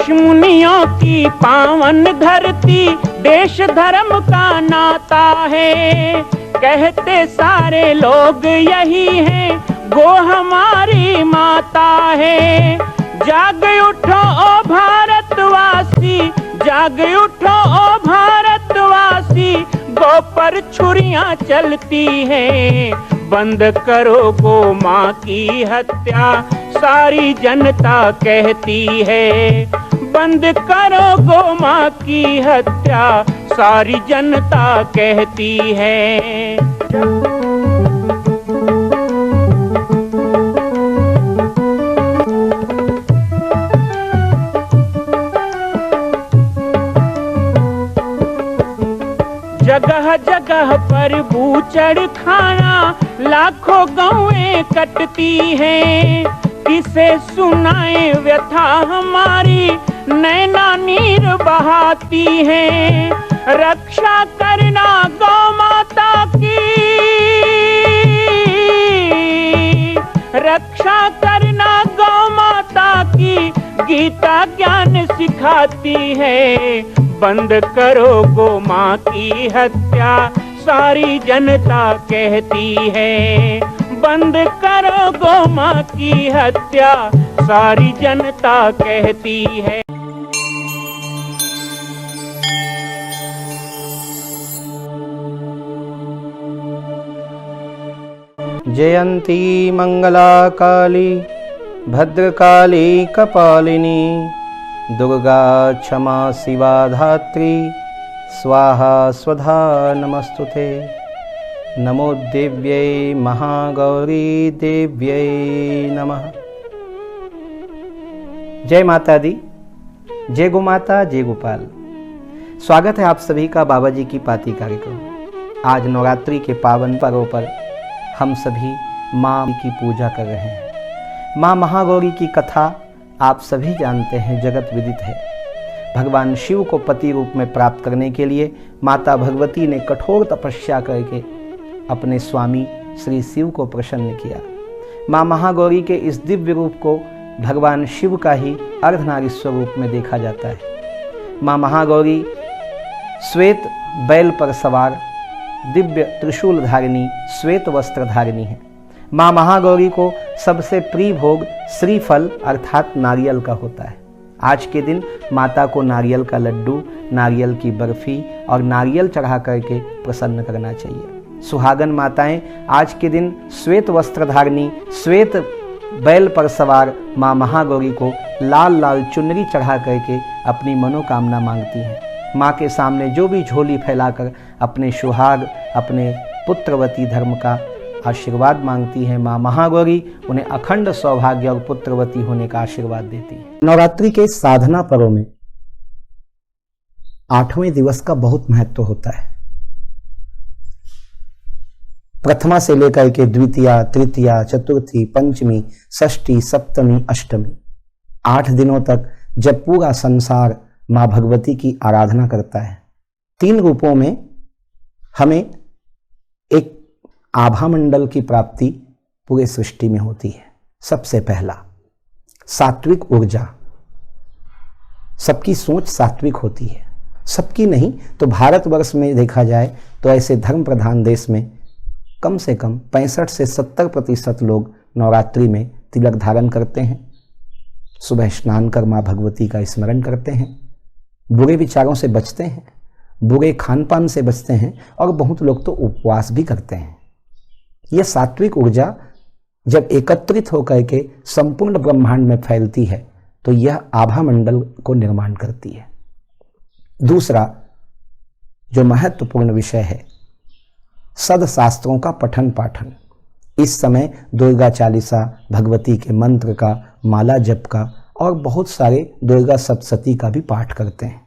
ऋषि मुनियों की पावन धरती, देश धर्म का नाता है। कहते सारे लोग यही हैं, गो हमारी माता है। जाग उठो ओ भारतवासी, जाग उठो ओ भारतवासी, गो पर छुरियां चलती हैं। बंद करो गो माँ की हत्या, सारी जनता कहती है। बंद करो गो माँ की हत्या, सारी जनता कहती है। जगह जगह पर बूचड़ खाना, लाखों गौएं कटती हैं। किसे सुनाए व्यथा हमारी, नैना नीर बहाती हैं। रक्षा करना गौ माता की, रक्षा करना गौ माता की, गीता ज्ञान सिखाती है। बंद करो गो माँ की हत्या, सारी जनता कहती है। बंद करो गो माँ की हत्या, सारी जनता कहती है। जयंती मंगला काली, भद्रकाली कपालिनी, दुर्गा क्षमा शिवा धात्री, स्वाहा स्वधा नमस्तुते। नमो देव्यै महागौरी देव्यै नमः। जय माता दी, जय गो माता, जय गोपाल। स्वागत है आप सभी का बाबा जी की पाती कार्यक्रम। आज नवरात्रि के पावन पर्व पर हम सभी माँ की पूजा कर रहे हैं। माँ महागौरी की कथा आप सभी जानते हैं, जगत विदित है। भगवान शिव को पति रूप में प्राप्त करने के लिए माता भगवती ने कठोर तपस्या करके अपने स्वामी श्री शिव को प्रसन्न किया। माँ महागौरी के इस दिव्य रूप को भगवान शिव का ही अर्धनारीश्वर रूप में देखा जाता है। माँ महागौरी श्वेत बैल पर सवार दिव्य त्रिशूल धारिणी, श्वेत वस्त्र धारिणी है। माँ महागौरी को सबसे प्रिय भोग श्रीफल अर्थात नारियल का होता है। आज के दिन माता को नारियल का लड्डू, नारियल की बर्फी और नारियल चढ़ा करके प्रसन्न करना चाहिए। सुहागन माताएं आज के दिन श्वेत वस्त्र धारिणी, श्वेत बैल पर सवार माँ महागौरी को लाल लाल चुनरी चढ़ा करके अपनी मनोकामना मांगती हैं। माँ के सामने जो भी झोली फैलाकर अपने सुहाग, अपने पुत्रवती धर्म का आशीर्वाद मांगती हैं, माँ महागौरी उन्हें अखंड सौभाग्य और पुत्रवती होने का आशीर्वाद देती है। नवरात्रि के साधना पर्व में 8वें दिवस का बहुत महत्व होता है। प्रथमा से लेकर के द्वितीया, तृतीया, चतुर्थी, पंचमी, षष्ठी, सप्तमी, अष्टमी, 8 दिनों तक जब पूरा संसार माँ भगवती की आराधना करता है, 3 रूपों में हमें एक आभा मंडल की प्राप्ति पूरे सृष्टि में होती है। सबसे पहला सात्विक ऊर्जा। सबकी सोच सात्विक होती है, सबकी नहीं तो भारतवर्ष में देखा जाए तो ऐसे धर्म प्रधान देश में कम से कम 65 से 70% लोग नवरात्रि में तिलक धारण करते हैं, सुबह स्नान कर माँ भगवती का स्मरण करते हैं, बुरे विचारों से बचते हैं, बुरे खान पान से बचते हैं और बहुत लोग तो उपवास भी करते हैं। यह सात्विक ऊर्जा जब एकत्रित होकर के संपूर्ण ब्रह्मांड में फैलती है तो यह आभा मंडल को निर्माण करती है। दूसरा जो महत्वपूर्ण विषय है, सदशास्त्रों का पठन पाठन। इस समय दुर्गा चालीसा, भगवती के मंत्र का, माला जप का और बहुत सारे दुर्गा सप्तशती का भी पाठ करते हैं।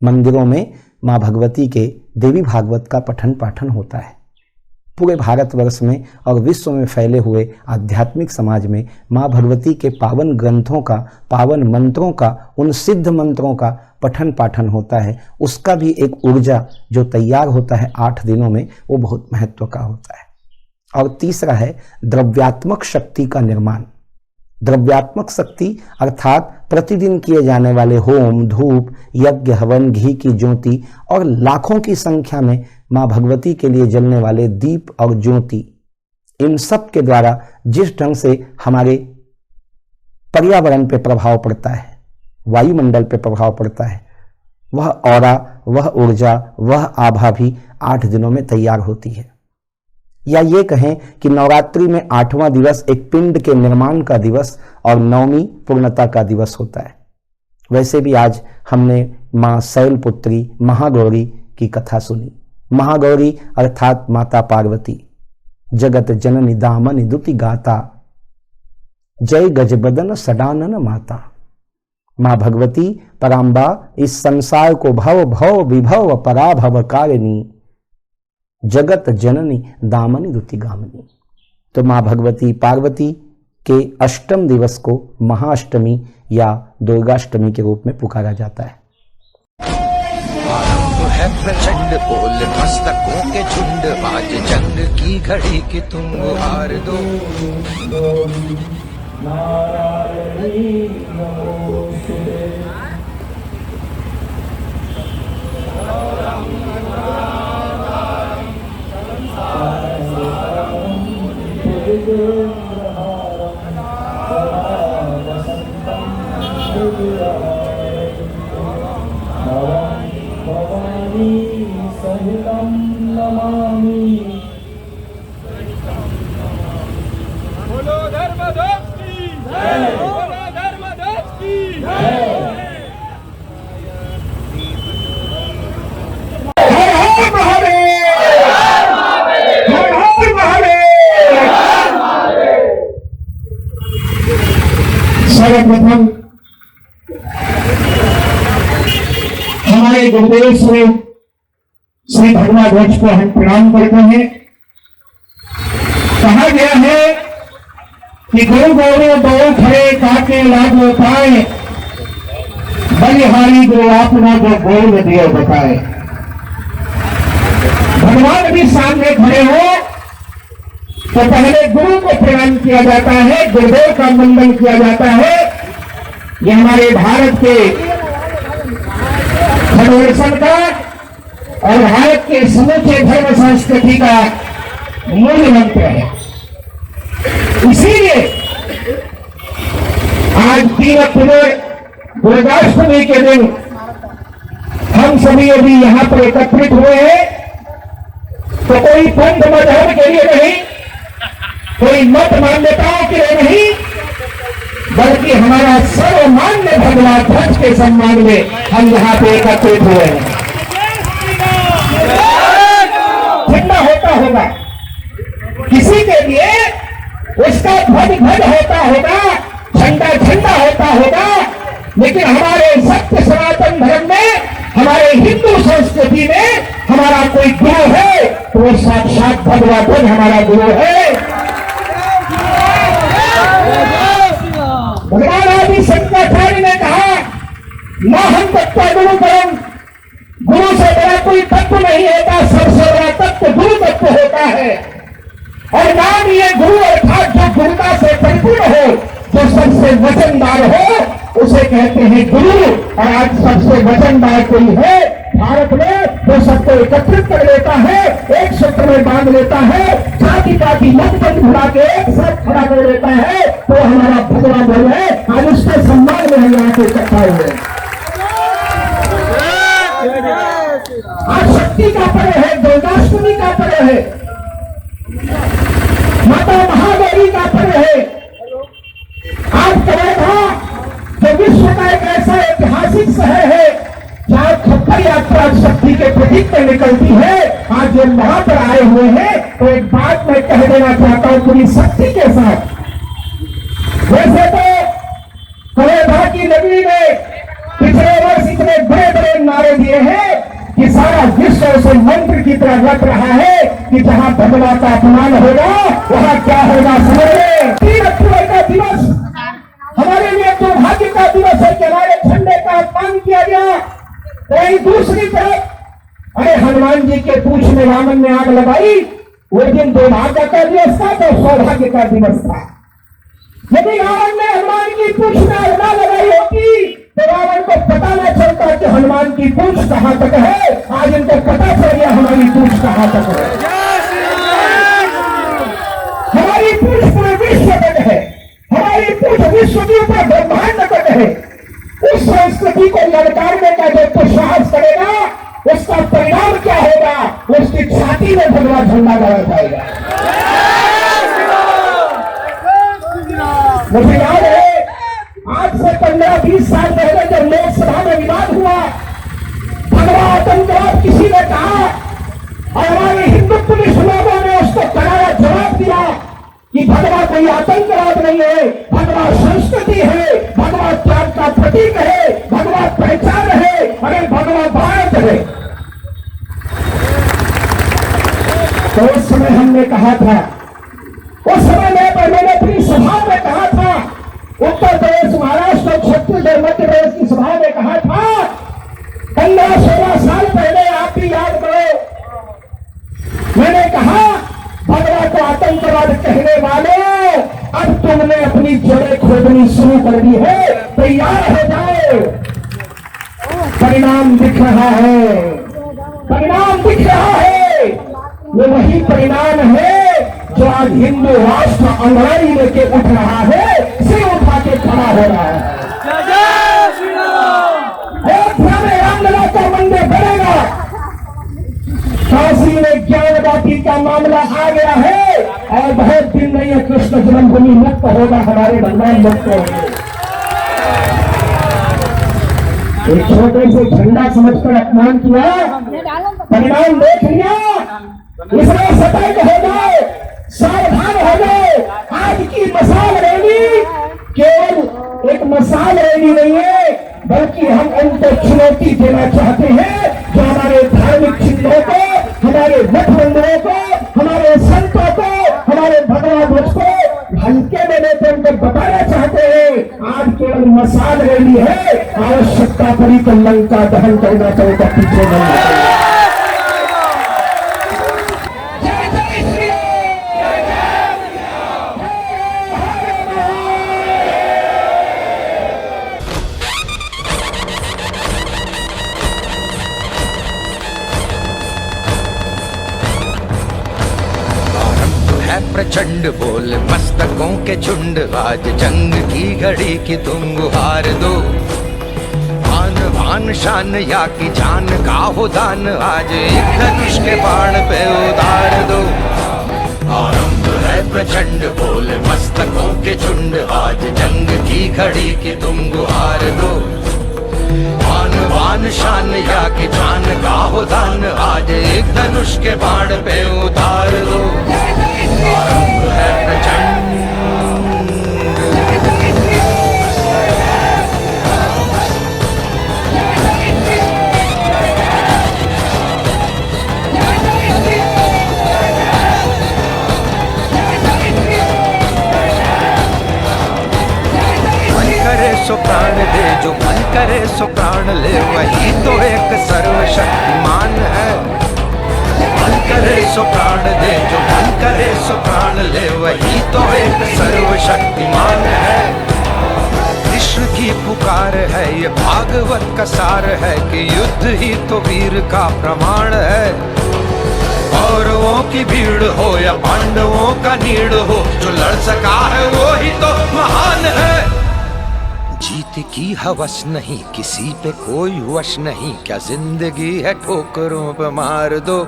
मंदिरों में माँ भगवती के देवी भागवत का पठन पाठन होता है। पूरे भारतवर्ष में और विश्व में फैले हुए आध्यात्मिक समाज में माँ भगवती के पावन ग्रंथों का, पावन मंत्रों का, उन सिद्ध मंत्रों का पठन पाठन होता है। उसका भी एक ऊर्जा जो तैयार होता है 8 दिनों में, वो बहुत महत्व का होता है। और तीसरा है द्रव्यात्मक शक्ति का निर्माण। द्रव्यात्मक शक्ति अर्थात प्रतिदिन किए जाने वाले होम, धूप, यज्ञ, हवन, घी की ज्योति और लाखों की संख्या में मां भगवती के लिए जलने वाले दीप और ज्योति, इन सब के द्वारा जिस ढंग से हमारे पर्यावरण पे प्रभाव पड़ता है, वायुमंडल पे प्रभाव पड़ता है, वह ऑरा, वह ऊर्जा, वह आभा भी 8 दिनों में तैयार होती है। या ये कहें कि नवरात्रि में 8वां दिवस एक पिंड के निर्माण का दिवस और 9वीं पूर्णता का दिवस होता है। वैसे भी आज हमने मां शैलपुत्री महागौरी की कथा सुनी। महागौरी अर्थात माता पार्वती, जगत जननी दामनि दुति गाता, जय गजबदन सडानन माता। मां भगवती पराम्बा इस संसार को भव भव विभव पराभव कारिणी, जगत जननी दामनि दुति गामिनी। तो मां भगवती पार्वती के अष्टम दिवस को महाअष्टमी या दुर्गाष्टमी के रूप में पुकारा जाता है। है प्रचंड बोल मस्तकों के झुंड, आज जंग की घड़ी की तुम हार दो। बोलो धर्मध्वज की जय, बोलो धर्मध्वज की जय। हर हर महादेव, हर हर महादेव। सर्वप्रथम हमारे गुरुदेव श्री भगवान ध्वज को हम प्रणाम करते हैं। कहा गया है कि गुरु गौरव दो खड़े काके लागो पाए, बलिहारी गुरु आपना जो गोल दियो बताए। भगवान भी सामने खड़े हो तो पहले गुरु को प्रणाम किया जाता है, गुरुदेव का वंदन किया जाता है। ये हमारे भारत के फेडरेशन का और भारत के समूचे धर्म संस्कृति का मूल मंत्र है। इसीलिए आज 3 अक्टूबर दुर्गाष्टमी के दिन हम सभी अभी यहां पर एकत्रित हुए हैं। तो कोई पंथ मजहब के लिए नहीं, कोई मत मान्यताओं के लिए नहीं, बल्कि हमारा सर्वमान्य भगवान ध्वज के सम्मान में हम यहाँ पे एकत्रित हुए हैं। झंडा होता होगा किसी के लिए, उसका ध्वज ध्वज होता होगा, झंडा झंडा होता होगा, लेकिन हमारे सत्य सनातन धर्म में, हमारे हिंदू संस्कृति में हमारा कोई गुरु है तो वो साक्षात भगवान ध्वज हमारा गुरु है। भगवान आदि शंकराचार्य ने कहा, ना हम तत्व गुरु परम, गुरु से बड़ा कोई तत्व नहीं होता, सबसे बड़ा तत्व गुरु तत्व होता है। और नाम ये गुरु अर्थात जो गुरुता से परिपूर्ण हो, जो सबसे वचनदार हो, उसे कहते हैं गुरु। और आज सबसे वचनदार कोई है भारत में, तो सबको एकत्रित कर लेता है, एक सूत्र में बांध लेता है, जाति पाति मत मत भुला के एक साथ खड़ा कर लेता है, तो हमारा भगवान ध्वज है। आज उसके सम्मान में हम यहाँ पे इकट्ठा हुए। आज शक्ति का पर्व है, दुर्गाष्टमी का पर्व है, माता महागौरी का पर्व है। आज कवर्धा जो विश्व का एक ऐसा ऐतिहासिक शहर है जहाँ खप्पर यात्रा शक्ति के प्रतीक में निकलती है, आज जो वहां पर आए हुए हैं, तो एक बात मैं कह देना चाहता हूं पूरी शक्ति के साथ। वैसे तो कवर्धा की नगरी में पिछले वर्ष इतने बड़े बड़े नारे दिए हैं कि सारा विश्व उसे मंत्र की तरह लग रहा है कि जहां भगवान का अपमान होगा वहां क्या होगा समझे। 3 अक्टूबर का दिवस हमारे लिए दुर्भाग्य का दिवस है कि हमारे झंडे का अपमान किया गया। वही दूसरी तरफ अरे हनुमान जी के पूछ में रावण ने आग लगाई, वो दिन दुर्भाग्य का दिवस था तो सौभाग्य का दिवस था। यदि रावण ने हनुमान की पूंछ में आग लगाई होती तो रावण को पता न चलता कि हनुमान की पूंछ कहां तक है। आज इनको पता चल गया हमारी पूंछ कहां तक है। हमारी पूंछ पूरे विश्व तक है। हमारी पूंछ विश्व के ऊपर ब्रह्मांड तक है। उस संस्कृति को ललकारने का जो प्रयास करेगा उसका परिणाम क्या होगा? उसकी छाती में भगवा झंडा गाड़ा जाएगा। मुझे याद है आज से 15-20 साल पहले जब लोकसभा में विवाद हुआ, भगवा आतंकवाद किसी ने कहा और हमारे हिंदू पुलिस लोगों ने उसको करारा जवाब दिया कि भगवा कोई आतंकवाद नहीं है, भगवा संस्कृति है, भगवा त्याग का प्रतीक है, भगवा पहचान है, अरे भगवा भारत है। तो उस समय हमने कहा था, उस समय मैंने अपनी सभा में कहा था, उत्तर प्रदेश, महाराष्ट्र, छत्तीसगढ़, मध्य प्रदेश की सभा में कहा था, 15-16 साल पहले आप भी याद करो, मैंने कहा भगवा को आतंकवाद कहने वाले अब तुमने अपनी जड़ें खोदनी शुरू कर दी है, तैयार हो जाओ। परिणाम दिख रहा है, परिणाम दिख रहा है। ये वही परिणाम है जो आज हिंदू राष्ट्र अंग्रेजी लेके उठ रहा है, सिर उठा के खड़ा हो रहा है। अयोध्या में रामलला का मंदिर बनेगा, काशी में ज्ञानवापी का मामला आ गया है और बहुत दिन नहीं है कृष्ण जन्मभूमि मुक्त होगा, हमारे भगवान मुक्त होंगे। एक छोटे से झंडा समझकर अपमान किया, परिणाम देख लिया। इसमें सतर्क हो जाओ, सावधान हो जाओ। आज की मसाल रैली केवल एक मसाल रैली नहीं है, बल्कि हम उनको चुनौती देना चाहते हैं जो हमारे धार्मिक चिन्हों को, हमारे मठ मंदिरों को, हमारे संतों को, हमारे भगवान ध्वज को हल्के में लेते उनको बताना चाहते हैं। आज केवल मसाल रैली है, आवश्यकता पड़ी तो लंका दहन करना चाहेगा, पीछे नहीं हटेगा। प्रचंड बोल मस्तकों के झुंड, आज जंग की घड़ी की तुम गुहार दो। आन भान शान या की जान का हो दान, आज एक धनुष के बाण पे उतार दो। आरंभ है प्रचंड बोल मस्तकों के झुंड, आज जंग की घड़ी की तुम गुहार दो। आन भान शान या की जान का हो दान, आज एक धनुष के बाण पे उतार दो। आरंभ है प्रचंड मन करे सो प्राण दे, जो मन करे सो प्राण ले, वही तो एक सर्वशक्तिमान है। मन करे सो प्राण दे, जो मन करे सो प्राण ले, वही तो एक सर्वशक्तिमान है। कृष्ण की पुकार है, ये भागवत का सार है कि युद्ध ही तो वीर का प्रमाण है। कौरवों की भीड़ हो या पांडवों का नीड़ हो, जो लड़ सका है वो ही तो महान है। जीत की हवस नहीं, किसी पे कोई वश नहीं, क्या जिंदगी है ठोकरों पे मार दो।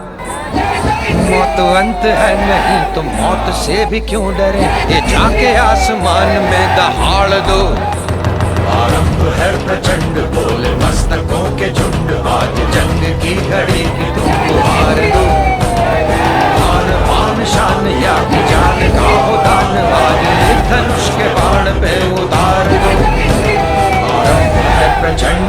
मौत अंत है नहीं तो मौत से भी क्यों डरे, ये जाके आसमान में दहाड़ दो। आरंभ है प्रचंड बोल मस्तकों के झुंड, आज जंग की घड़ी की तुम गुहार दो। आन बान शान या की जान का हो दान, आज एक धनुष के बाण पे उतार दो। आरंभ है प्रचंड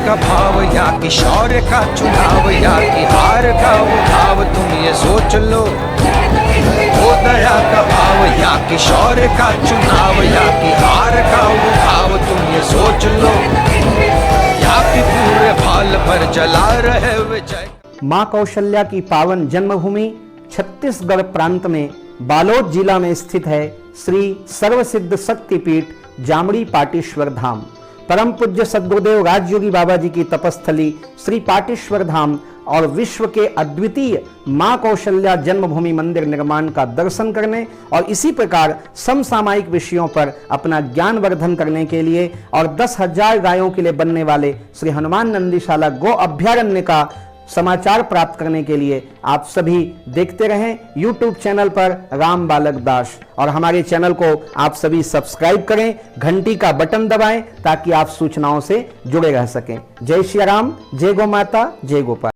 का भाव या कि शौर्य का चुनाव या कि हार का उठाव, तुम ये सोच लो। वो दया कि शौर्य का चुनाव या कि हार का वो भाव, तुम ये सोच लो, या कि पूरे भाल पर चला रहे विजय। मां कौशल्या की पावन जन्मभूमि छत्तीसगढ़ प्रांत में बालोद जिला में स्थित है श्री सर्वसिद्ध शक्तिपीठ जामड़ी पाटेश्वर धाम। परम पूज्य सद्गुरुदेव राजयोगी बाबा जी की तपस्थली श्री पाटेश्वर धाम और विश्व के अद्वितीय मां कौशल्या जन्मभूमि मंदिर निर्माण का दर्शन करने और इसी प्रकार समसामयिक विषयों पर अपना ज्ञान वर्धन करने के लिए और 10,000 गायों के लिए बनने वाले श्री हनुमान नंदीशाला गो अभ्यारण्य का समाचार प्राप्त करने के लिए आप सभी देखते रहें YouTube चैनल पर राम बालक दास, और हमारे चैनल को आप सभी सब्सक्राइब करें, घंटी का बटन दबाएं ताकि आप सूचनाओं से जुड़े रह सकें। जय श्री राम, जय गौ माता, जय गोपाल।